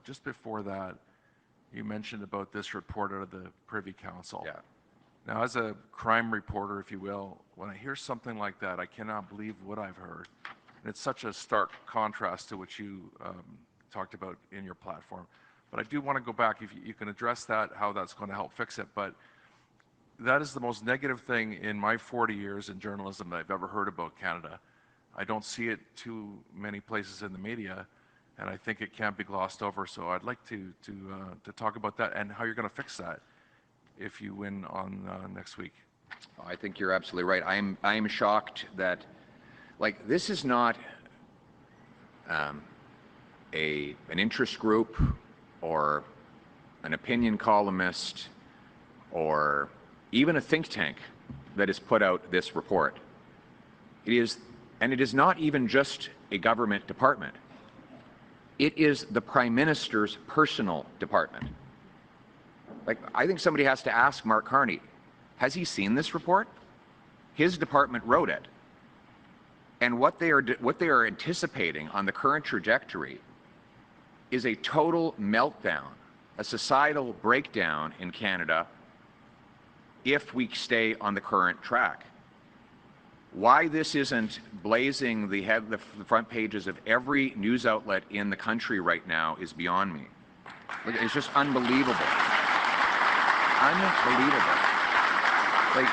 just before that, you mentioned about this report out of the Privy Council. Yeah. Now, as a crime reporter, if you will, when I hear something like that, I cannot believe what I've heard. And it's such a stark contrast to what you talked about in your platform. But I do want to go back, if you can address that, how that's going to help fix it. But that is the most negative thing in my 40 years in journalism that I've ever heard about Canada. I don't see it too many places in the media, and I think it can't be glossed over. So I'd like to talk about that and how you're going to fix that if you win on next week. I think you're absolutely right. I am shocked that, like, this is not an interest group or an opinion columnist or even a think tank that has put out this report. It is, and it is not even just a government department. It is the Prime Minister's personal department. Like, I think somebody has to ask Mark Carney, has he seen this report? His department wrote it. And what they are anticipating on the current trajectory is a total meltdown, a societal breakdown in Canada if we stay on the current track. Why this isn't blazing the front pages of every news outlet in the country right now is beyond me. It's just unbelievable. Unbelievable. Like,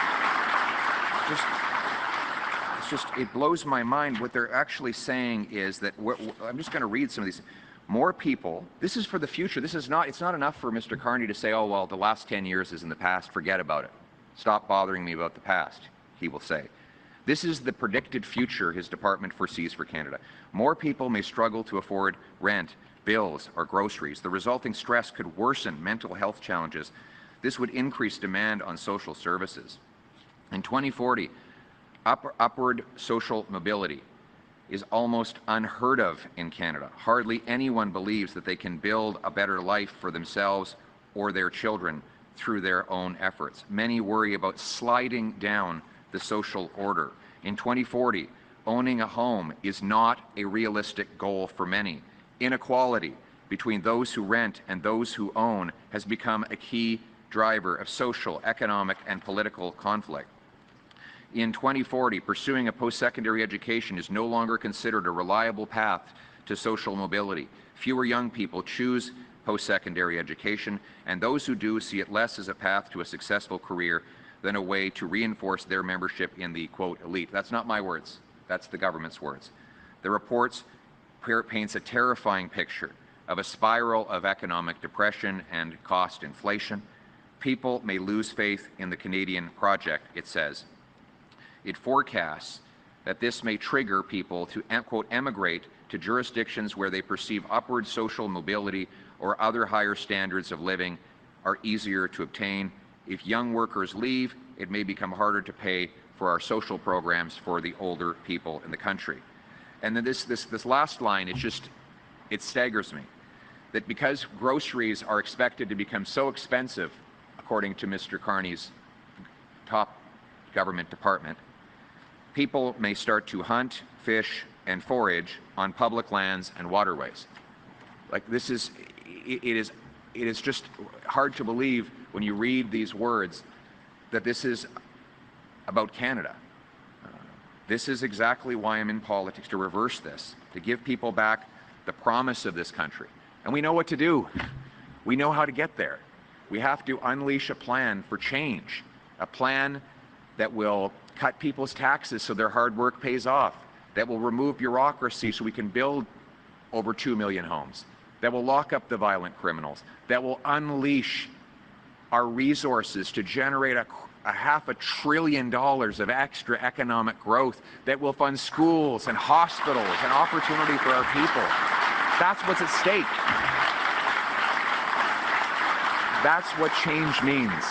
it blows my mind. What they're actually saying is that, I'm just going to read some of these. More people, this is for the future. It's not enough for Mr. Carney to say, oh, well, the last 10 years is in the past, forget about it. Stop bothering me about the past, he will say. This is the predicted future his department foresees for Canada. More people may struggle to afford rent, bills, or groceries. The resulting stress could worsen mental health challenges. This would increase demand on social services. In 2040, upward social mobility is almost unheard of in Canada. Hardly anyone believes that they can build a better life for themselves or their children through their own efforts. Many worry about sliding down the social order. In 2040, owning a home is not a realistic goal for many. Inequality between those who rent and those who own has become a key driver of social, economic, and political conflict. In 2040, pursuing a post-secondary education is no longer considered a reliable path to social mobility. Fewer young people choose post-secondary education, and those who do see it less as a path to a successful career than a way to reinforce their membership in the, quote, elite. That's not my words. That's the government's words. The report paints a terrifying picture of a spiral of economic depression and cost inflation. People may lose faith in the Canadian project, it says. It forecasts that this may trigger people to, quote, emigrate to jurisdictions where they perceive upward social mobility or other higher standards of living are easier to obtain. If young workers leave, it may become harder to pay for our social programs for the older people in the country. And then this last line, it staggers me, that because groceries are expected to become so expensive, according to Mr. Carney's top government department, people may start to hunt, fish, and forage on public lands and waterways. Like, it is just hard to believe when you read these words that this is about Canada. This is exactly why I'm in politics, to reverse this, to give people back the promise of this country. And we know what to do. We know how to get there. We have to unleash a plan for change, a plan that will cut people's taxes so their hard work pays off, that will remove bureaucracy so we can build over 2 million homes, that will lock up the violent criminals, that will unleash our resources to generate a $500 billion of extra economic growth, that will fund schools and hospitals and opportunity for our people. That's what's at stake. That's what change means.